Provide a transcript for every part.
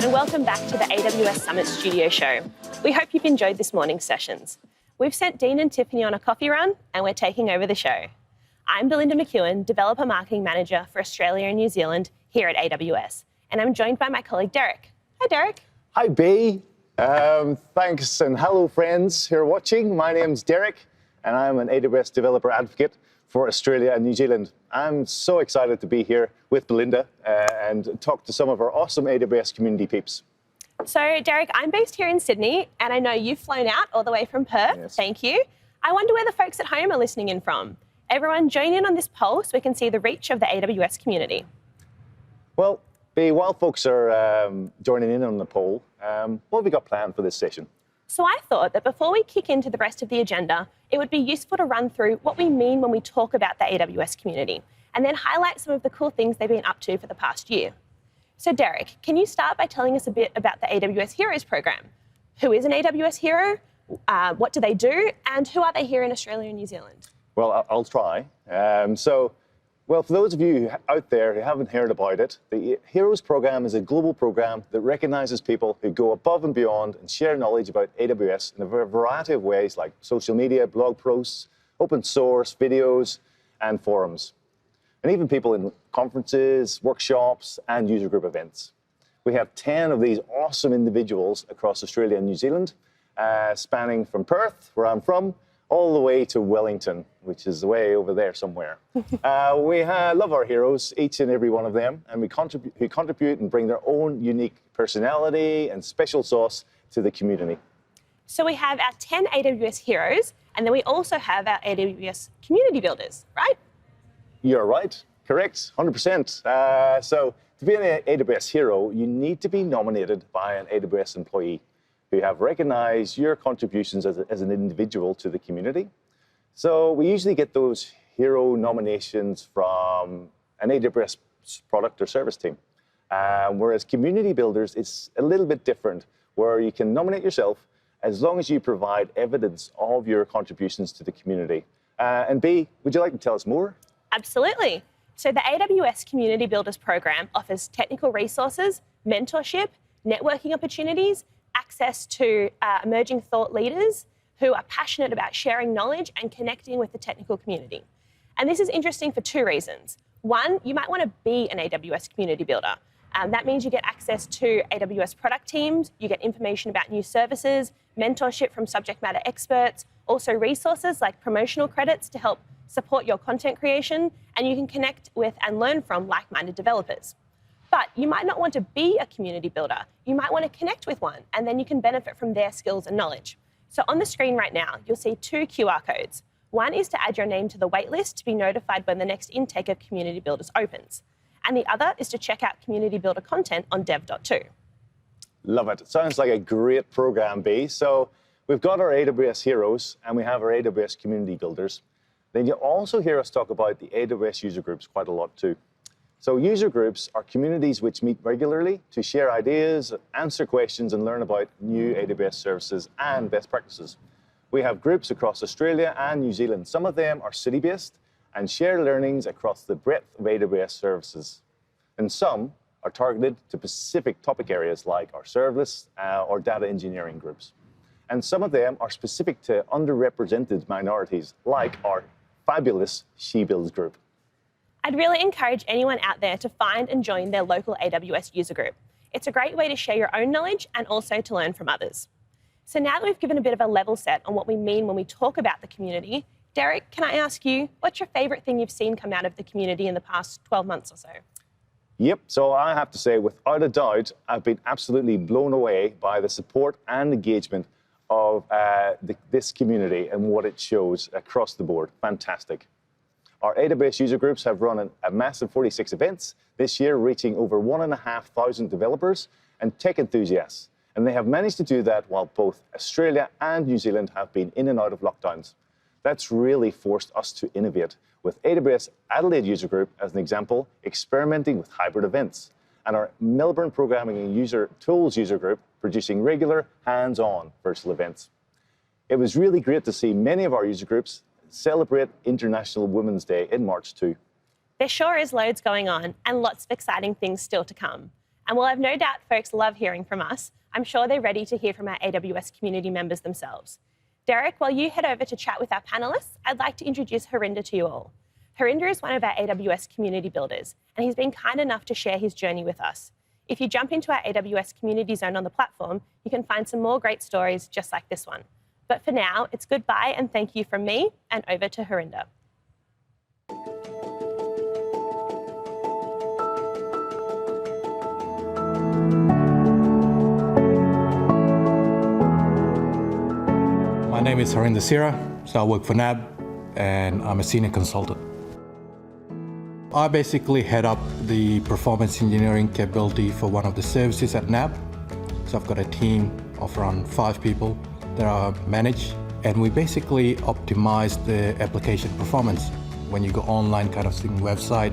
and welcome back to the AWS Summit Studio Show. We hope you've enjoyed this morning's sessions. We've sent Dean and Tiffany on a coffee run, and we're taking over the show. I'm Belinda McEwen, Developer Marketing Manager for Australia and New Zealand here at AWS, and I'm joined by my colleague Derek. Hi, Derek. Hi, B. Thanks, and hello, friends who are watching. My name's Derek, and I'm an AWS Developer Advocate for Australia and New Zealand. I'm so excited to be here with Belinda and talk to some of our awesome AWS community peeps. So, Derek, I'm based here in Sydney, and I know you've flown out all the way from Perth. Yes. Thank you. I wonder where the folks at home are listening in from. Everyone join in on this poll so we can see the reach of the AWS community. Well, B, while folks are joining in on the poll, what have we got planned for this session? So I thought that before we kick into the rest of the agenda, it would be useful to run through what we mean when we talk about the AWS community, and then highlight some of the cool things they've been up to for the past year. So Derek, can you start by telling us a bit about the AWS Heroes program? Who is an AWS Hero? What do they do? And who are they here in Australia and New Zealand? Well, I'll try. Well, for those of you out there who haven't heard about it, the Heroes program is a global program that recognizes people who go above and beyond and share knowledge about AWS in a variety of ways, like social media, blog posts, open source, videos, and forums, and even people in conferences, workshops, and user group events. We have 10 of these awesome individuals across Australia and New Zealand, spanning from Perth, where I'm from, all the way to Wellington, which is way over there somewhere. We love our heroes, each and every one of them, and who contribute and bring their own unique personality and special sauce to the community. So we have our 10 AWS Heroes, and then we also have our AWS Community Builders, right? You're right, correct, 100%. So to be an AWS Hero, you need to be nominated by an AWS employee who have recognized your contributions as an individual to the community. So we usually get those hero nominations from an AWS product or service team. Whereas community builders, it's a little bit different, where you can nominate yourself as long as you provide evidence of your contributions to the community. And B, would you like to tell us more? Absolutely. So the AWS Community Builders program offers technical resources, mentorship, networking opportunities, access to emerging thought leaders who are passionate about sharing knowledge and connecting with the technical community. And this is interesting for two reasons. One, you might want to be an AWS community builder. That means you get access to AWS product teams, you get information about new services, mentorship from subject matter experts, also resources like promotional credits to help support your content creation, and you can connect with and learn from like-minded developers. But you might not want to be a community builder. You might want to connect with one, and then you can benefit from their skills and knowledge. So on the screen right now, you'll see two QR codes. One is to add your name to the waitlist to be notified when the next intake of community builders opens. And the other is to check out community builder content on dev.to. Love it. Sounds like a great program, B. So we've got our AWS Heroes and we have our AWS Community Builders. Then you also hear us talk about the AWS User Groups quite a lot too. So user groups are communities which meet regularly to share ideas, answer questions, and learn about new AWS services and best practices. We have groups across Australia and New Zealand. Some of them are city-based and share learnings across the breadth of AWS services. And some are targeted to specific topic areas like our serverless or data engineering groups. And some of them are specific to underrepresented minorities, like our fabulous She Builds group. I'd really encourage anyone out there to find and join their local AWS user group. It's a great way to share your own knowledge and also to learn from others. So now that we've given a bit of a level set on what we mean when we talk about the community, Derek, can I ask you, what's your favourite thing you've seen come out of the community in the past 12 months or so? Yep, so I have to say, without a doubt, I've been absolutely blown away by the support and engagement of this community and what it shows across the board. Fantastic. Our AWS user groups have run a massive 46 events this year, reaching over 1,500 developers and tech enthusiasts. And they have managed to do that while both Australia and New Zealand have been in and out of lockdowns. That's really forced us to innovate, with AWS Adelaide user group, as an example, experimenting with hybrid events, and our Melbourne Programming and User Tools user group producing regular hands-on virtual events. It was really great to see many of our user groups celebrate International Women's Day in March too. There sure is loads going on and lots of exciting things still to come. And while I've no doubt folks love hearing from us, I'm sure they're ready to hear from our AWS community members themselves. Derek, while you head over to chat with our panellists, I'd like to introduce Harinder to you all. Harinder is one of our AWS community builders, and he's been kind enough to share his journey with us. If you jump into our AWS community zone on the platform, you can find some more great stories just like this one. But for now, it's goodbye and thank you from me, and over to Harinder. My name is Harinder Sira, so I work for NAB and I'm a senior consultant. I basically head up the performance engineering capability for one of the services at NAB. So I've got a team of around 5 people that I manage, and we basically optimize the application performance. When you go online kind of thing, website,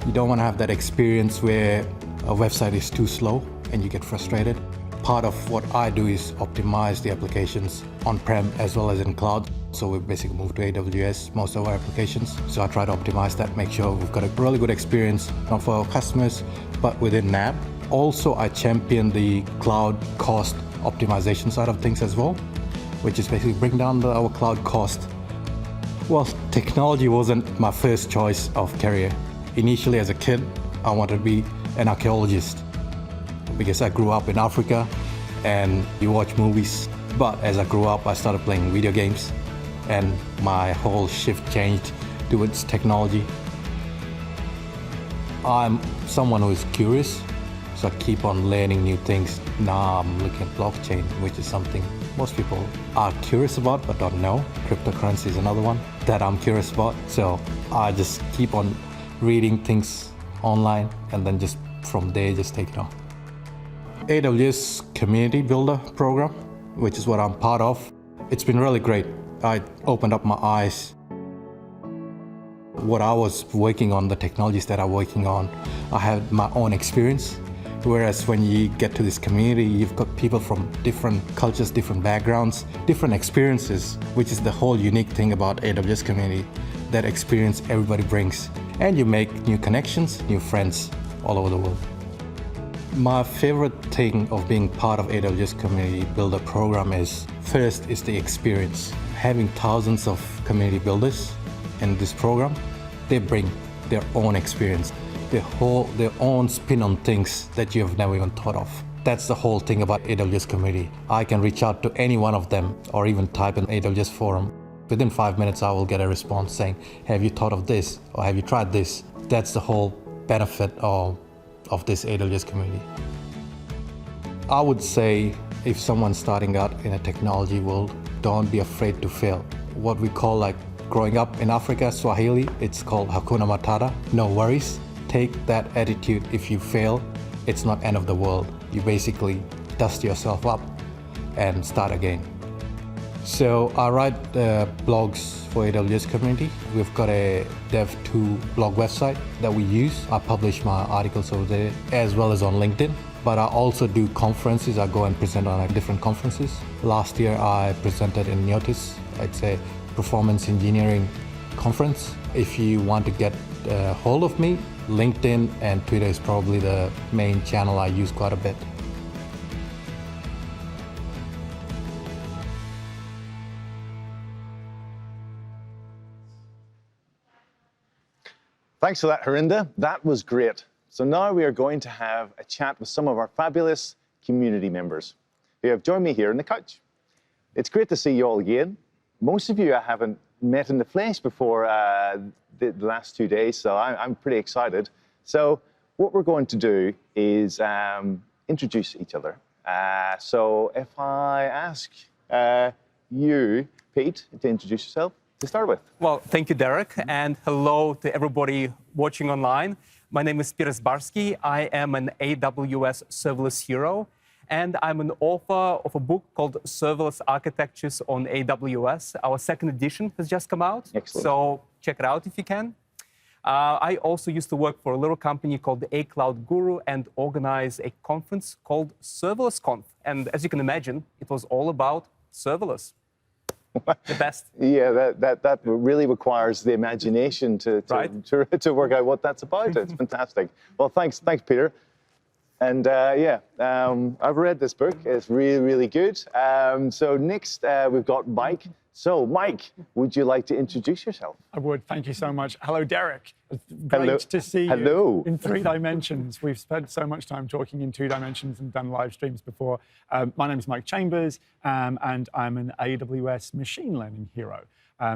you don't want to have that experience where a website is too slow and you get frustrated. Part of what I do is optimize the applications on-prem as well as in cloud. So we basically moved to AWS, most of our applications. So I try to optimize that, make sure we've got a really good experience, not for our customers, but within NAB. Also, I champion the cloud cost optimization side of things as well, which is basically bring down our cloud cost. Well, technology wasn't my first choice of career. Initially, as a kid, I wanted to be an archaeologist, because I grew up in Africa and you watch movies. But as I grew up, I started playing video games and my whole shift changed towards technology. I'm someone who is curious, so I keep on learning new things. Now I'm looking at blockchain, which is something most people are curious about but don't know. Cryptocurrency is another one that I'm curious about. So I just keep on reading things online and then just from there, just take it on. AWS Community Builder program, which is what I'm part of. It's been really great. I opened up my eyes. What I was working on, the technologies that I'm working on, I had my own experience. Whereas when you get to this community, you've got people from different cultures, different backgrounds, different experiences, which is the whole unique thing about AWS Community. That experience everybody brings. And you make new connections, new friends all over the world. My favorite thing of being part of AWS Community Builder program is, first is the experience. Having thousands of community builders in this program, they bring their own experience, their own spin on things that you have never even thought of. That's the whole thing about AWS Community. I can reach out to any one of them or even type in AWS forum. Within 5 minutes, I will get a response saying, have you thought of this? Or have you tried this? That's the whole benefit of this AWS community. I would say if someone's starting out in a technology world, don't be afraid to fail. What we call, like growing up in Africa, Swahili, it's called Hakuna Matata, no worries. Take that attitude. If you fail, it's not end of the world. You basically dust yourself up and start again. So I write blogs for AWS community. We've got a Dev2 blog website that we use. I publish my articles over there as well as on LinkedIn. But I also do conferences. I go and present on different conferences. Last year I presented in Nyotis. It's a performance engineering conference. If you want to get hold of me, LinkedIn and Twitter is probably the main channel I use quite a bit. Thanks for that, Harinder. That was great. So now we are going to have a chat with some of our fabulous community members who have joined me here on the couch. It's great to see you all again. Most of you I haven't met in the flesh before the last 2 days, so I'm pretty excited. So what we're going to do is introduce each other. So if I ask you, Pete, to introduce yourself to start with. Well, thank you, Derek, and hello to everybody watching online. My name is Peter Zbarsky. I am an AWS serverless hero, and I'm an author of a book called Serverless Architectures on AWS. Our second edition has just come out, Excellent. So check it out if you can. I also used to work for a little company called A Cloud Guru and organize a conference called Serverless Conf. And as you can imagine, it was all about serverless. The best. Yeah, that really requires the imagination to work out what that's about. It's fantastic. Well, thanks, Peter. And I've read this book. It's really, really good. So next we've got Mike. So Mike, would you like to introduce yourself? I would. Thank you so much. Hello, Derek. It's great to see you in 3 dimensions. We've spent so much time talking in 2 dimensions and done live streams before. My name is Mike Chambers, and I'm an AWS machine learning hero.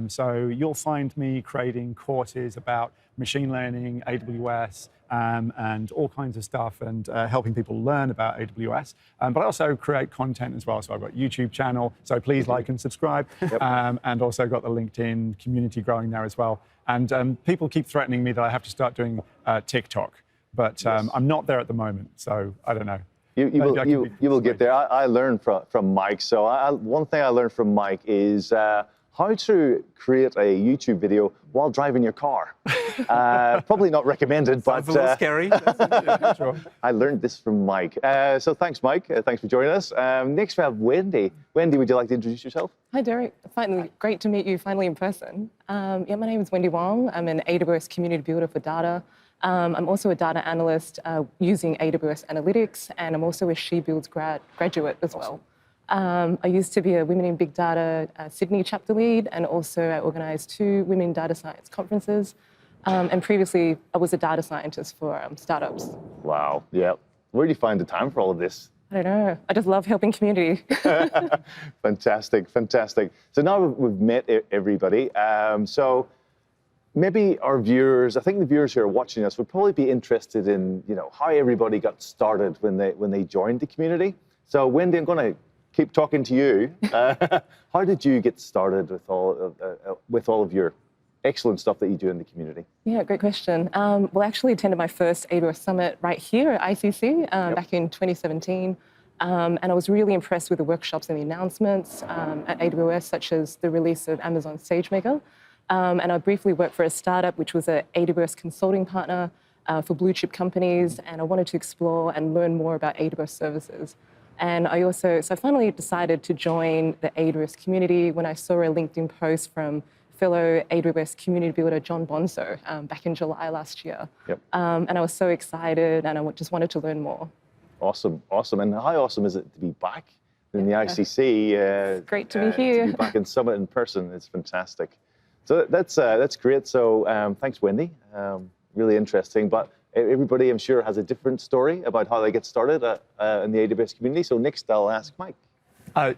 So you'll find me creating courses about machine learning, AWS, and all kinds of stuff, and helping people learn about AWS. But I also create content as well. So I've got a YouTube channel, so please like and subscribe. Yep. And also got the LinkedIn community growing there as well. And people keep threatening me that I have to start doing TikTok, but yes. I'm not there at the moment, so I don't know. You will get there. I learned from Mike. So one thing I learned from Mike is how to create a YouTube video while driving your car. Probably not recommended, but sounds a little scary. Sure. I learned this from Mike. So thanks, Mike. Thanks for joining us. Next we have Wendy. Wendy, would you like to introduce yourself? Hi, Derek. Finally, great to meet you finally in person. My name is Wendy Wong. I'm an AWS Community Builder for data. I'm also a data analyst using AWS Analytics, and I'm also a She Builds graduate as well. I used to be a Women in Big Data Sydney chapter lead, and also I organised 2 Women in Data Science conferences. And previously, I was a data scientist for startups. Wow, yeah. Where do you find the time for all of this? I don't know. I just love helping community. Fantastic, fantastic. So now we've met everybody. So maybe our viewers, I think the viewers who are watching us would probably be interested in, how everybody got started when they joined the community. So Wendy, I'm going to keep talking to you. How did you get started with all of your excellent stuff that you do in the community? Yeah, great question. Well, I actually attended my first AWS Summit right here at ICC back in 2017. And I was really impressed with the workshops and the announcements at AWS, such as the release of Amazon SageMaker. And I briefly worked for a startup, which was an AWS consulting partner for blue chip companies. And I wanted to explore and learn more about AWS services. And I finally decided to join the AWS community when I saw a LinkedIn post from fellow AWS community builder John Bonso back in July last year. Yep. And I was so excited, and I just wanted to learn more. Awesome, awesome. And how awesome is it to be back in the ICC? It's great to be here. To be back in Summit in person. It's fantastic. So that's great. So thanks, Wendy. Really interesting. But everybody, I'm sure, has a different story about how they get started in the AWS community. So next, I'll ask Mike.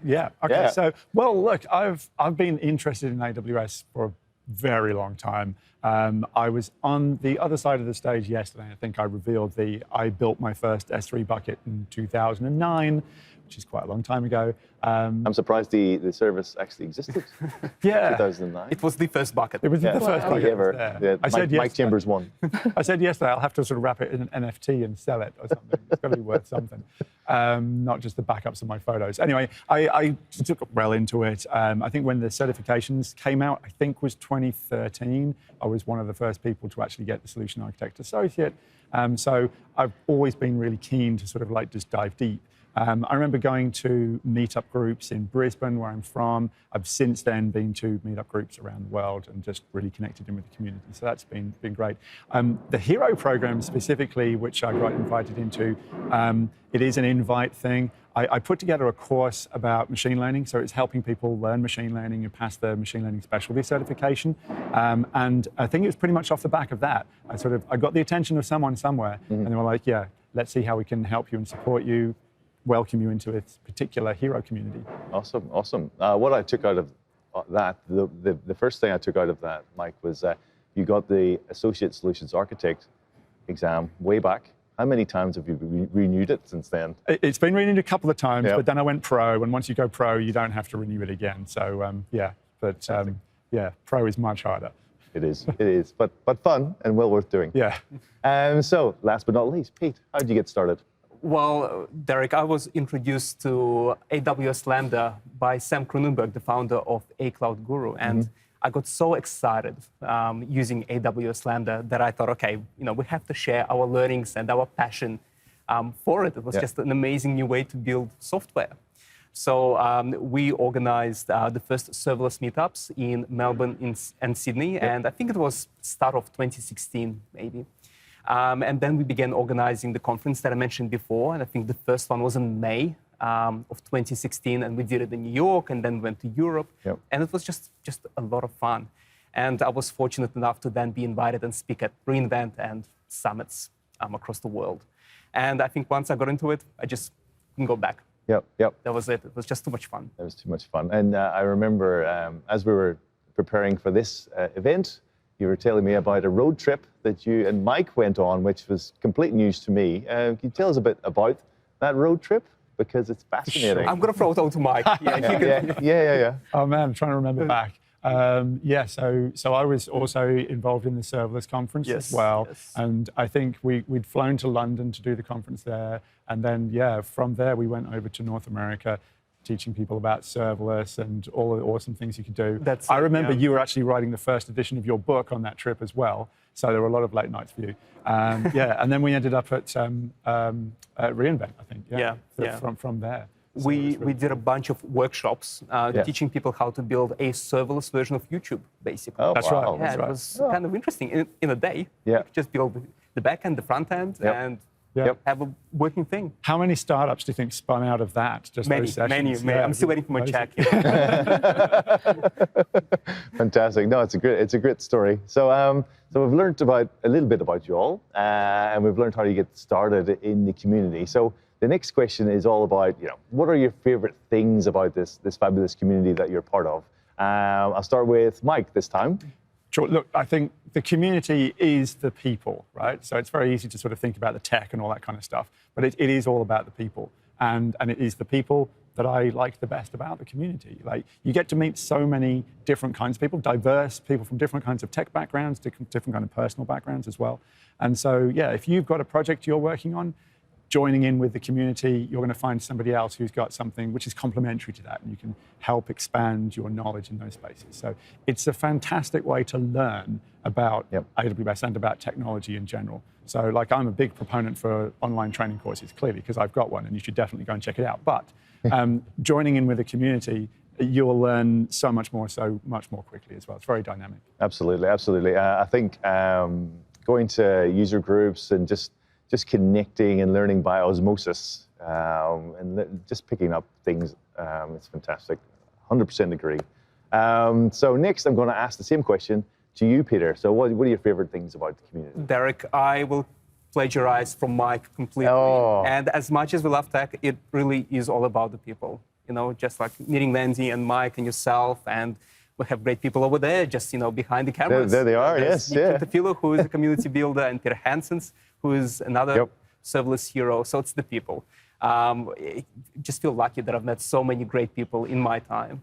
Yeah. Okay. Yeah. So, well, look, I've been interested in AWS for a very long time. I was on the other side of the stage yesterday. I think I revealed I built my first S3 bucket in 2009, which is quite a long time ago. I'm surprised the service actually existed. Yeah. 2009. It was the first bucket. It was the first bucket ever. Yeah, I said Mike Chambers won. I said yesterday I'll have to sort of wrap it in an NFT and sell it or something. It's got to be worth something, not just the backups of my photos. Anyway, I took well into it. I think when the certifications came out, I think was 2013. I was one of the first people to actually get the Solution Architect Associate. So I've always been really keen to sort of just dive deep. I remember going to meetup groups in Brisbane, where I'm from. I've since then been to meetup groups around the world and just really connected in with the community. So that's been great. The Hero program specifically, which I got invited into, it is an invite thing. I put together a course about machine learning, so it's helping people learn machine learning and pass the machine learning specialty certification. And I think it was pretty much off the back of that. I got the attention of someone somewhere, and they were like, yeah, let's see how we can help you and support you, welcome you into its particular hero community. Awesome, awesome. What I took out of that, the first thing I took out of that, Mike, was you got the Associate Solutions Architect exam way back. How many times have you renewed it since then? It's been renewed a couple of times, but then I went pro, and once you go pro, you don't have to renew it again. So pro is much harder. It is, but fun and well worth doing. Yeah. So last but not least, Pete, how did you get started? Well, Derek, I was introduced to AWS Lambda by Sam Kroonenberg, the founder of A Cloud Guru, and I got so excited using AWS Lambda that I thought, okay, we have to share our learnings and our passion for it. It was just an amazing new way to build software. So we organized the first serverless meetups in Melbourne and Sydney, and I think it was start of 2016, maybe. And then we began organizing the conference that I mentioned before. And I think the first one was in May of 2016. And we did it in New York and then went to Europe. Yep. And it was just a lot of fun. And I was fortunate enough to then be invited and speak at re:Invent and summits across the world. And I think once I got into it, I just couldn't go back. Yep, yep. That was it. It was just too much fun. That was too much fun. And I remember as we were preparing for this event, you were telling me about a road trip that you and Mike went on, which was complete news to me. Can you tell us a bit about that road trip? Because it's fascinating. I'm going to throw it over to Mike. Yeah. Oh man, I'm trying to remember back. So I was also involved in the serverless conference as well. Yes. And I think we'd flown to London to do the conference there. And then, from there, we went over to North America, teaching people about serverless and all the awesome things you could do. I remember you were actually writing the first edition of your book on that trip as well. So there were a lot of late nights for you. And then we ended up at re:Invent, I think. From there. So we did a bunch of workshops teaching people how to build a serverless version of YouTube, basically. Oh, That's wow. right. Yeah, it was kind of interesting. In a day, you could just build the back end, the front end, and have a working thing. How many startups do you think spun out of that? Just Many. those sessions? Yeah, I'm still waiting for my check. Fantastic. No, it's a great story. So we've learned a little bit about you all, and we've learned how you get started in the community. So the next question is all about, what are your favorite things about this fabulous community that you're part of? I'll start with Mike this time. Sure. Look, I think the community is the people, right? So it's very easy to sort of think about the tech and all that kind of stuff, but it is all about the people. And it is the people that I like the best about the community. Like, you get to meet so many different kinds of people, diverse people from different kinds of tech backgrounds, different kind of personal backgrounds as well. And so, if you've got a project you're working on, joining in with the community, you're going to find somebody else who's got something which is complementary to that, and you can help expand your knowledge in those spaces. So it's a fantastic way to learn about AWS and about technology in general. So, I'm a big proponent for online training courses, clearly, because I've got one, and you should definitely go and check it out. But joining in with the community, you'll learn so much more quickly as well. It's very dynamic. Absolutely. I think going to user groups and just connecting and learning by osmosis and just picking up things, it's fantastic. 100% agree. So next, I'm going to ask the same question to you, Peter. So what are your favorite things about the community? Derek, I will plagiarize from Mike completely. Oh. And as much as we love tech, it really is all about the people. Just like meeting Wendy and Mike and yourself, and we have great people over there, just behind the cameras. There they are. Yes, Nick Tafilo, who is a community builder, and Peter Hansens, who is another serverless hero. So it's the people. I just feel lucky that I've met so many great people in my time.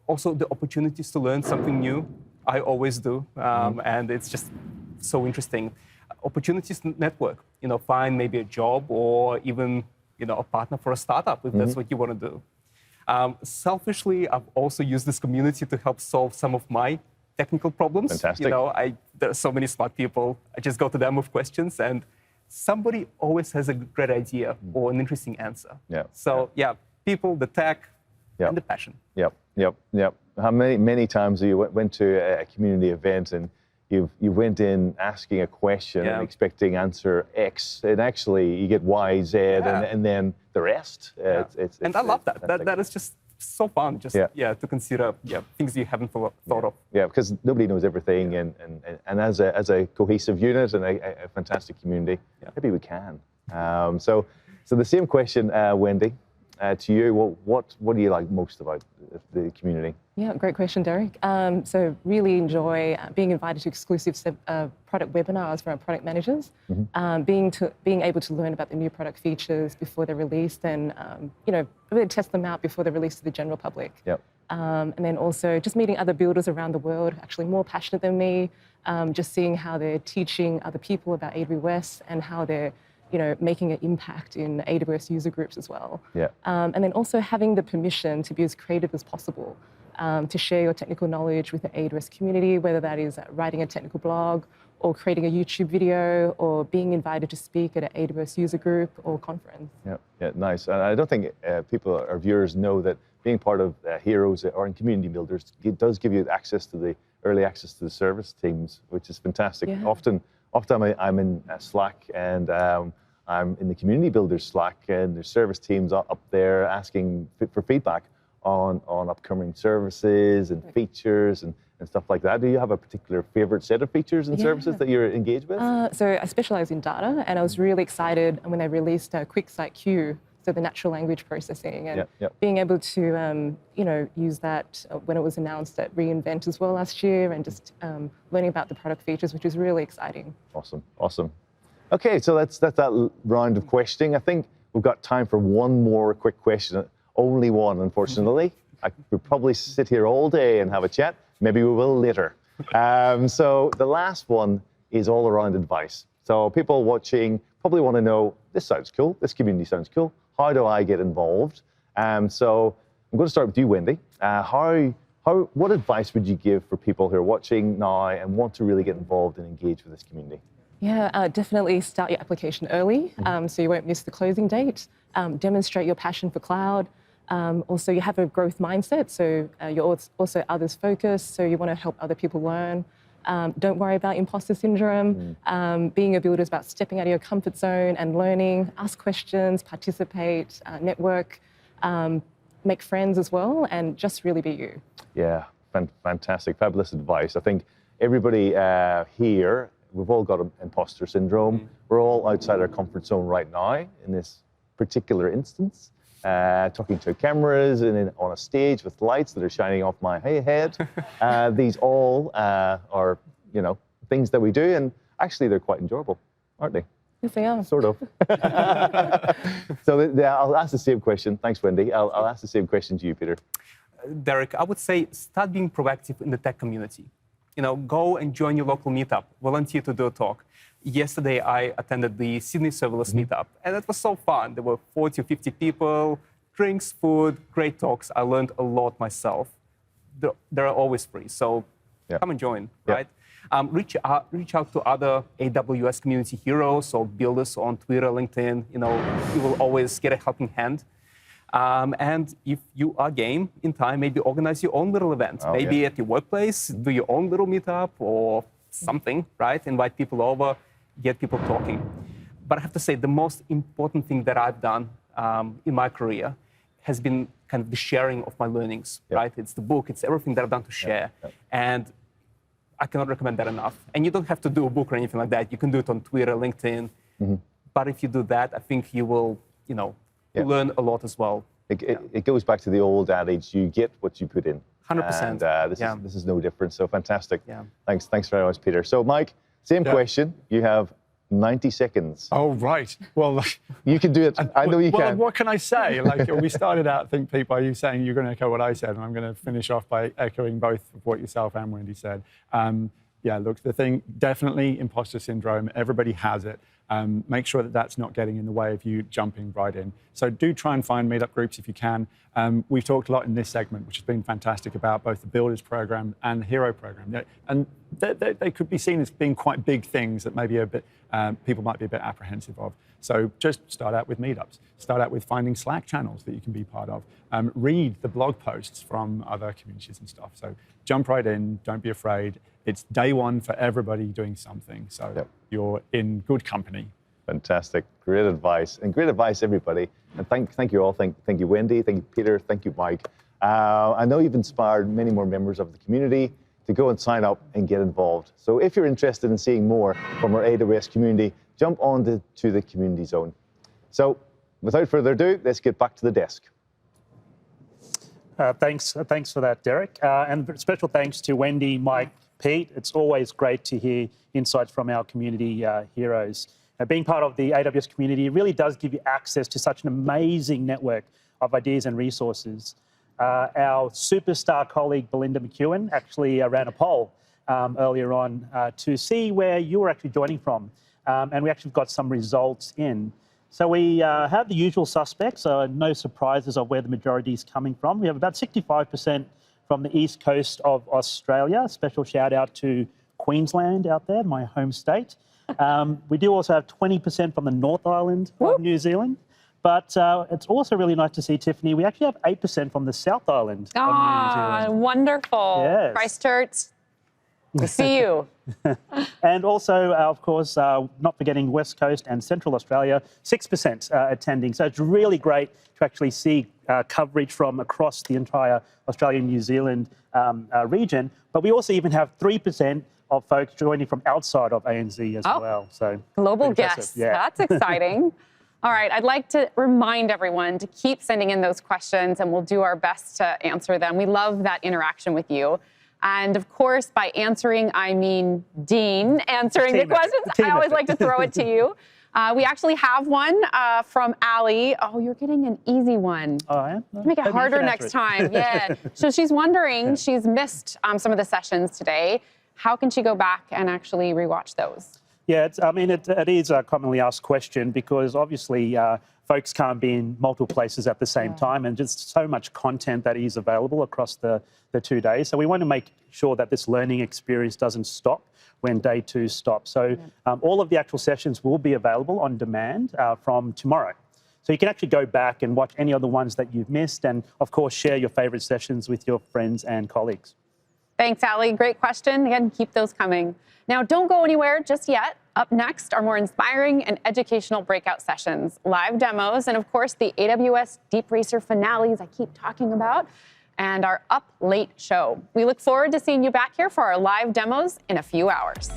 Also, the opportunities to learn something new, I always do, and it's just so interesting. Opportunities to network, find maybe a job or even, a partner for a startup if that's what you want to do. Selfishly, I've also used this community to help solve some of my technical problems. Fantastic. There are so many smart people. I just go to them with questions, and somebody always has a great idea or an interesting answer. People, the tech, and the passion. Yep. How many times you went to a community event and you went in asking a question and expecting answer X, and actually you get Y, Z, and then the rest. And I love that. That is just so fun, just to consider things you haven't thought of. Yeah, because nobody knows everything, and as a cohesive unit and a fantastic community, maybe we can. So the same question, Wendy, to you. What do you like most about the community? Yeah, great question, Derek. So really enjoy being invited to exclusive product webinars for our product managers, being able to learn about the new product features before they're released, and really test them out before they're released to the general public. Yep. And then also just meeting other builders around the world, actually more passionate than me, just seeing how they're teaching other people about AWS and how they're making an impact in AWS user groups as well. Yeah. And then also having the permission to be as creative as possible, to share your technical knowledge with the AWS community, whether that is writing a technical blog or creating a YouTube video or being invited to speak at an AWS user group or conference. Yeah, nice. And I don't think our viewers know that being part of Heroes or in Community Builders, it does give you early access to the service teams, which is fantastic. Yeah. often I'm in Slack, and I'm in the community builders Slack, and there's service teams up there asking for feedback on upcoming services and features and stuff like that. Do you have a particular favorite set of features and services that you're engaged with? So I specialize in data, and I was really excited when they released QuickSight Q, so the natural language processing, and being able to use that when it was announced at reInvent as well last year, and just learning about the product features, which is really exciting. Awesome. Okay, so that's that round of questioning. I think we've got time for one more quick question. Only one, unfortunately. I could probably sit here all day and have a chat. Maybe we will later. So the last one is all around advice. So people watching probably want to know, this sounds cool, this community sounds cool. How do I get involved? So I'm going to start with you, Wendy. What advice would you give for people who are watching now and want to really get involved and engage with this community? Yeah, definitely start your application early, so you won't miss the closing date. Demonstrate your passion for cloud. Also, you have a growth mindset, so you're also others focused, so you want to help other people learn. Don't worry about imposter syndrome. Being a builder is about stepping out of your comfort zone and learning. Ask questions, participate, network, make friends as well, and just really be you. Yeah, fantastic, fabulous advice. I think everybody here, we've all got imposter syndrome. We're all outside our comfort zone right now in this particular instance. Talking to cameras and on a stage with lights that are shining off my head. These all are, things that we do, and actually they're quite enjoyable, aren't they? Yes, they are. Sort of. So I'll ask the same question. Thanks, Wendy. I'll ask the same question to you, Peter. Derek, I would say start being proactive in the tech community. Go and join your local meetup, volunteer to do a talk. Yesterday, I attended the Sydney Serverless meetup, and it was so fun. There were 40 or 50 people, drinks, food, great talks. I learned a lot myself. They're always free, so come and join, right? Reach out to other AWS Community Heroes or builders on Twitter, LinkedIn. You will always get a helping hand. And if you are game in time, maybe organize your own little event. Maybe at your workplace, do your own little meetup or something, right? Invite people over, get people talking. But I have to say, the most important thing that I've done in my career has been kind of the sharing of my learnings, right? It's the book, it's everything that I've done to share. And I cannot recommend that enough. And you don't have to do a book or anything like that. You can do it on Twitter, LinkedIn. But if you do that, I think you will, learn a lot as well. It goes back to the old adage, you get what you put in. 100%. And this is no different, so fantastic. Thanks very much, Peter. So Mike, same question. You have 90 seconds. Oh, right. Well, you can do it. I know you can. What can I say? We started out, I think, Pete, by you saying you're going to echo what I said, and I'm going to finish off by echoing both of what yourself and Wendy said. Look, the thing, definitely imposter syndrome. Everybody has it. Make sure that that's not getting in the way of you jumping right in. So do try and find meetup groups if you can. We've talked a lot in this segment, which has been fantastic, about both the Builders program and the Hero program. And they could be seen as being quite big things that maybe people might be a bit apprehensive of. So just start out with meetups. Start out with finding Slack channels that you can be part of. Read the blog posts from other communities and stuff. So jump right in, don't be afraid. It's day one for everybody doing something. So you're in good company. Fantastic. Great advice. And great advice, everybody. And thank you all. Thank you, Wendy. Thank you, Peter. Thank you, Mike. I know you've inspired many more members of the community to go and sign up and get involved. So if you're interested in seeing more from our AWS community, jump on to the community zone. So without further ado, let's get back to the desk. Thanks for that, Derek. And special thanks to Wendy, Mike, Pete. It's always great to hear insights from our community heroes. Being part of the AWS community really does give you access to such an amazing network of ideas and resources. Our superstar colleague, Belinda McEwen, actually ran a poll earlier on to see where you were actually joining from. And we actually got some results in. So we have the usual suspects, so no surprises of where the majority is coming from. We have about 65% from the east coast of Australia. Special shout out to Queensland out there, my home state. We do also have 20% from the North Island of New Zealand. But it's also really nice to see, Tiffany, we actually have 8% from the South Island of New Zealand. Wonderful. Yes. Christchurch. We see you. And also, of course, not forgetting West Coast and Central Australia, 6% attending. So it's really great to actually see coverage from across the entire Australia and New Zealand region. But we also even have 3% of folks joining from outside of ANZ as well. So global guests. Yeah. That's exciting. All right, I'd like to remind everyone to keep sending in those questions, and we'll do our best to answer them. We love that interaction with you. And of course, by answering, I mean Dean answering the questions. I always like to throw it to you. We actually have one from Allie. Oh, you're getting an easy one. Oh, I am? Make it harder next time. Yeah. So she's wondering, she's missed some of the sessions today. How can she go back and actually rewatch those? Yeah, it is a commonly asked question because obviously folks can't be in multiple places at the same time, and just so much content that is available across the 2 days. So we want to make sure that this learning experience doesn't stop when day 2 stops. So all of the actual sessions will be available on demand from tomorrow. So you can actually go back and watch any of the ones that you've missed, and of course share your favourite sessions with your friends and colleagues. Thanks, Allie. Great question. Again, keep those coming. Now, don't go anywhere just yet. Up next are more inspiring and educational breakout sessions, live demos, and of course, the AWS Deep Racer finales I keep talking about, and our Up Late show. We look forward to seeing you back here for our live demos in a few hours.